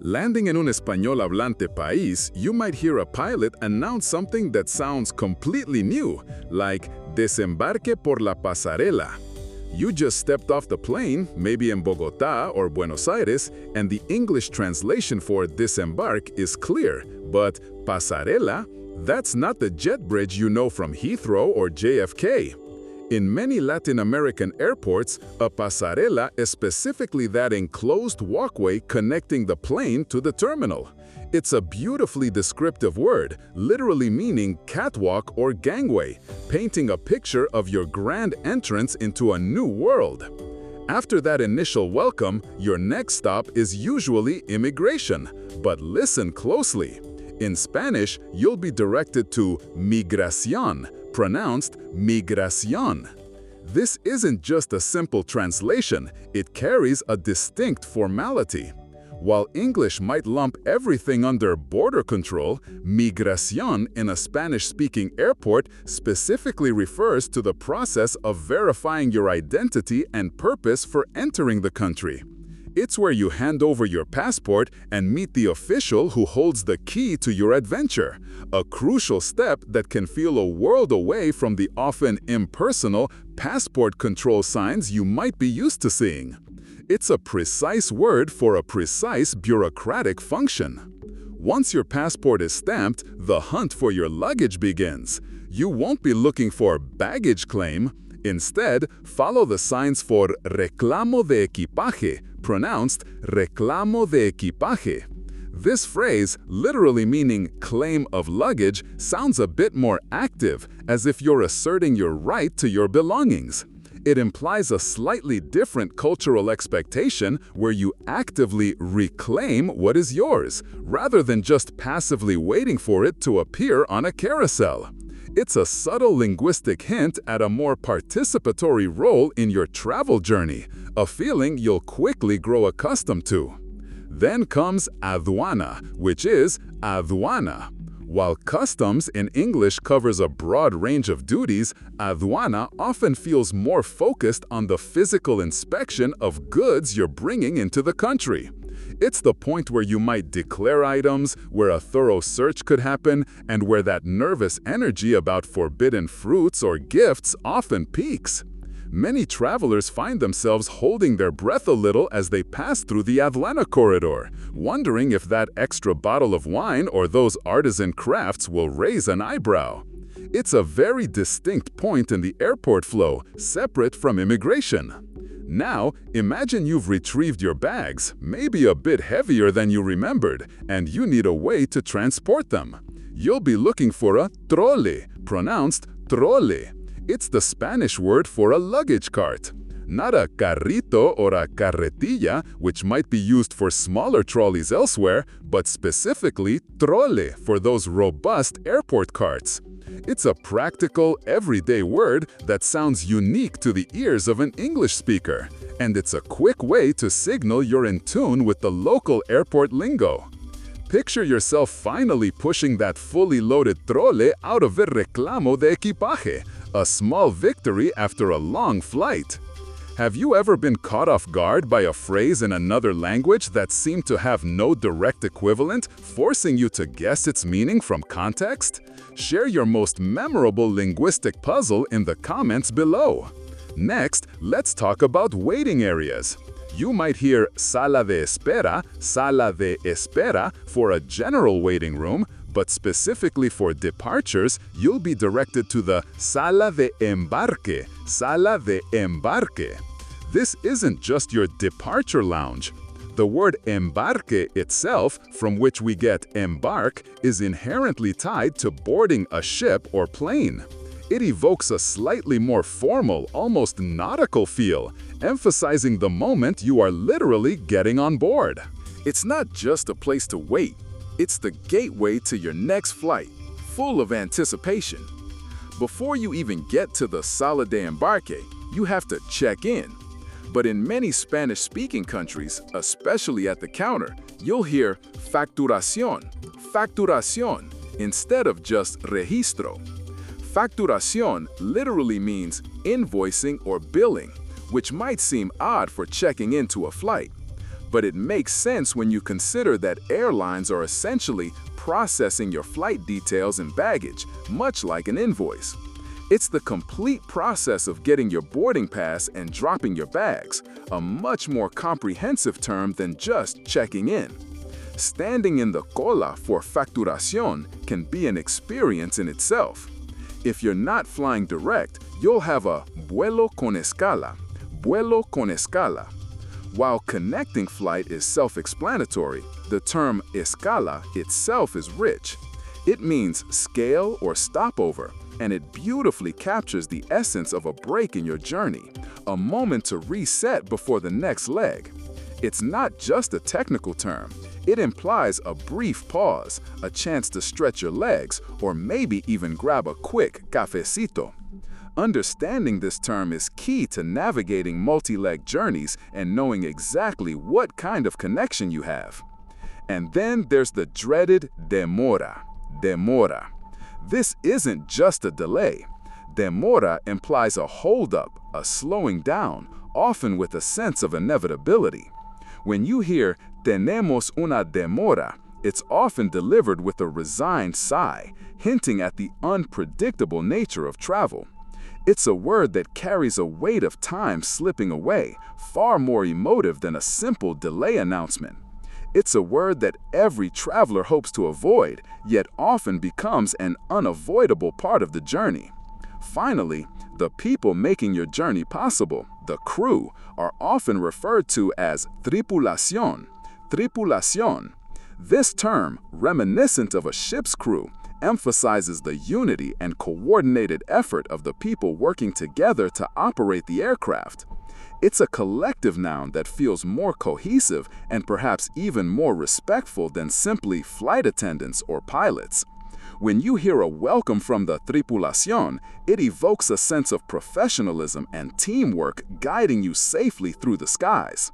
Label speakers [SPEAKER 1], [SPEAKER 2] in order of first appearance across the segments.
[SPEAKER 1] Landing in un español hablante país, you might hear a pilot announce something that sounds completely new, like desembarque por la pasarela. You just stepped off the plane, maybe in Bogotá or Buenos Aires, and the English translation for disembark is clear, but pasarela? That's not the jet bridge you know from Heathrow or JFK. In many Latin American airports, a pasarela is specifically that enclosed walkway connecting the plane to the terminal. It's a beautifully descriptive word, literally meaning catwalk or gangway, painting a picture of your grand entrance into a new world. After that initial welcome, your next stop is usually immigration. But listen closely. In Spanish, you'll be directed to Migración, pronounced Migración. This isn't just a simple translation, it carries a distinct formality. While English might lump everything under border control, Migración in a Spanish-speaking airport specifically refers to the process of verifying your identity and purpose for entering the country. It's where you hand over your passport and meet the official who holds the key to your adventure, a crucial step that can feel a world away from the often impersonal passport control signs you might be used to seeing. It's a precise word for a precise bureaucratic function. Once your passport is stamped, the hunt for your luggage begins. You won't be looking for baggage claim. Instead, follow the signs for Reclamo de equipaje, pronounced Reclamo de equipaje. This phrase, literally meaning claim of luggage, sounds a bit more active, as if you're asserting your right to your belongings. It implies a slightly different cultural expectation where you actively reclaim what is yours, rather than just passively waiting for it to appear on a carousel. It's a subtle linguistic hint at a more participatory role in your travel journey, a feeling you'll quickly grow accustomed to. Then comes aduana, which is aduana. While customs in English covers a broad range of duties, aduana often feels more focused on the physical inspection of goods you're bringing into the country. It's the point where you might declare items, where a thorough search could happen, and where that nervous energy about forbidden fruits or gifts often peaks. Many travelers find themselves holding their breath a little as they pass through the aduana corridor, wondering if that extra bottle of wine or those artisan crafts will raise an eyebrow. It's a very distinct point in the airport flow, separate from immigration. Now, imagine you've retrieved your bags, maybe a bit heavier than you remembered, and you need a way to transport them. You'll be looking for a trole, pronounced trole. It's the Spanish word for a luggage cart. Not a carrito or a carretilla, which might be used for smaller trolleys elsewhere, but specifically trole for those robust airport carts. It's a practical, everyday word that sounds unique to the ears of an English speaker, and it's a quick way to signal you're in tune with the local airport lingo. Picture yourself finally pushing that fully loaded trole out of the Reclamo de equipaje, a small victory after a long flight. Have you ever been caught off guard by a phrase in another language that seemed to have no direct equivalent, forcing you to guess its meaning from context? Share your most memorable linguistic puzzle in the comments below. Next, let's talk about waiting areas. You might hear sala de espera for a general waiting room, but specifically for departures, you'll be directed to the sala de embarque. This isn't just your departure lounge. The word embarque itself, from which we get embark, is inherently tied to boarding a ship or plane. It evokes a slightly more formal, almost nautical feel, emphasizing the moment you are literally getting on board. It's not just a place to wait. It's the gateway to your next flight, full of anticipation. Before you even get to the sala de embarque, you have to check in. But in many Spanish-speaking countries, especially at the counter, you'll hear facturación, instead of just registro. Facturación literally means invoicing or billing, which might seem odd for checking into a flight. But it makes sense when you consider that airlines are essentially processing your flight details and baggage, much like an invoice. It's the complete process of getting your boarding pass and dropping your bags, a much more comprehensive term than just checking in. Standing in the cola for facturación can be an experience in itself. If you're not flying direct, you'll have a vuelo con escala, vuelo con escala. While connecting flight is self-explanatory, the term escala itself is rich. It means scale or stopover, and it beautifully captures the essence of a break in your journey, a moment to reset before the next leg. It's not just a technical term. It implies a brief pause, a chance to stretch your legs, or maybe even grab a quick cafecito. Understanding this term is key to navigating multi-leg journeys and knowing exactly what kind of connection you have. And then there's the dreaded demora. Demora. This isn't just a delay. Demora implies a holdup, a slowing down, often with a sense of inevitability. When you hear tenemos una demora, it's often delivered with a resigned sigh, hinting at the unpredictable nature of travel. It's a word that carries a weight of time slipping away, far more emotive than a simple delay announcement. It's a word that every traveler hopes to avoid, yet often becomes an unavoidable part of the journey. Finally, the people making your journey possible, the crew, are often referred to as tripulación. Tripulación. This term, reminiscent of a ship's crew, emphasizes the unity and coordinated effort of the people working together to operate the aircraft. It's a collective noun that feels more cohesive and perhaps even more respectful than simply flight attendants or pilots. When you hear a welcome from the tripulación, it evokes a sense of professionalism and teamwork guiding you safely through the skies.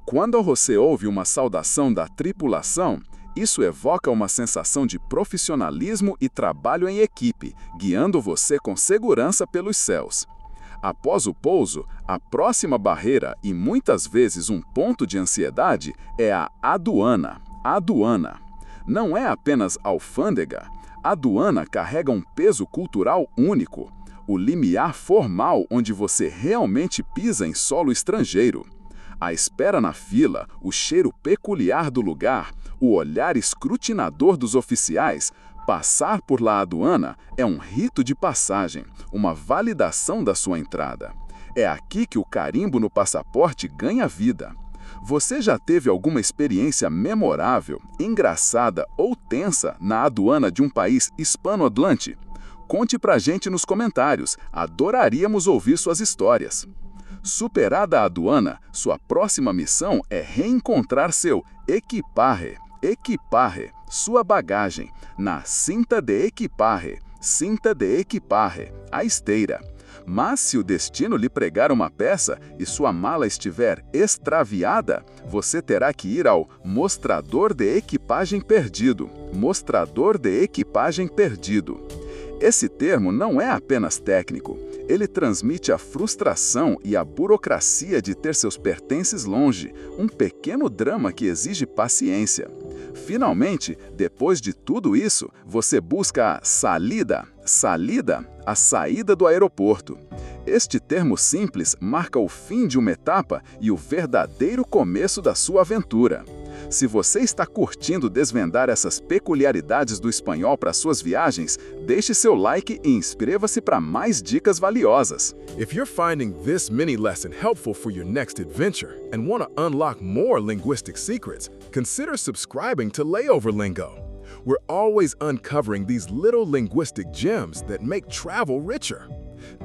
[SPEAKER 1] Quando você ouve uma saudação da tripulação, isso evoca uma sensação de profissionalismo e trabalho em equipe, guiando você com segurança pelos céus. Após o pouso, a próxima barreira e muitas vezes um ponto de ansiedade é a aduana. Aduana. Não é apenas alfândega. A aduana carrega um peso cultural único, o limiar formal onde você realmente pisa em solo estrangeiro. A espera na fila, o cheiro peculiar do lugar, o olhar escrutinador dos oficiais, passar por la aduana é um rito de passagem, uma validação da sua entrada. É aqui que o carimbo no passaporte ganha vida. Você já teve alguma experiência memorável, engraçada ou tensa na aduana de um país hispanohablante? Conte pra gente nos comentários, adoraríamos ouvir suas histórias. Superada a aduana, sua próxima missão é reencontrar seu equipaje, equipaje, sua bagagem, na cinta de equipaje, a esteira. Mas se o destino lhe pregar uma peça e sua mala estiver extraviada, você terá que ir ao mostrador de equipagem perdido. Mostrador de equipagem perdido. Esse termo não é apenas técnico. Ele transmite a frustração e a burocracia de ter seus pertences longe, um pequeno drama que exige paciência. Finalmente, depois de tudo isso, você busca a salida, a saída do aeroporto. Este termo simples marca o fim de uma etapa e o verdadeiro começo da sua aventura. Se você está curtindo desvendar essas peculiaridades do espanhol para suas viagens, deixe seu like e inscreva-se para mais dicas valiosas.
[SPEAKER 2] If you're finding this mini lesson helpful for your next adventure and want to unlock more linguistic secrets, consider subscribing to Layover Lingo. We're always uncovering these little linguistic gems that make travel richer.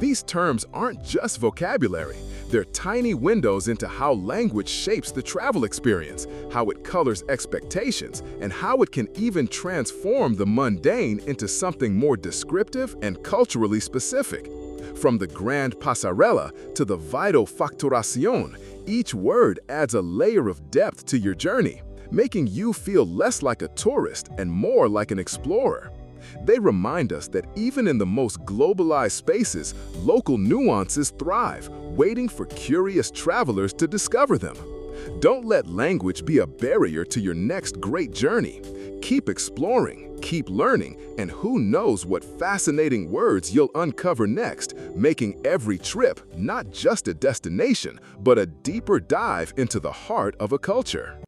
[SPEAKER 2] These terms aren't just vocabulary. They're tiny windows into how language shapes the travel experience, how it colors expectations, and how it can even transform the mundane into something more descriptive and culturally specific. From the grand pasarela to the vital facturación, each word adds a layer of depth to your journey, making you feel less like a tourist and more like an explorer. They remind us that even in the most globalized spaces, local nuances thrive, waiting for curious travelers to discover them. Don't let language be a barrier to your next great journey. Keep exploring, keep learning, and who knows what fascinating words you'll uncover next, making every trip not just a destination, but a deeper dive into the heart of a culture.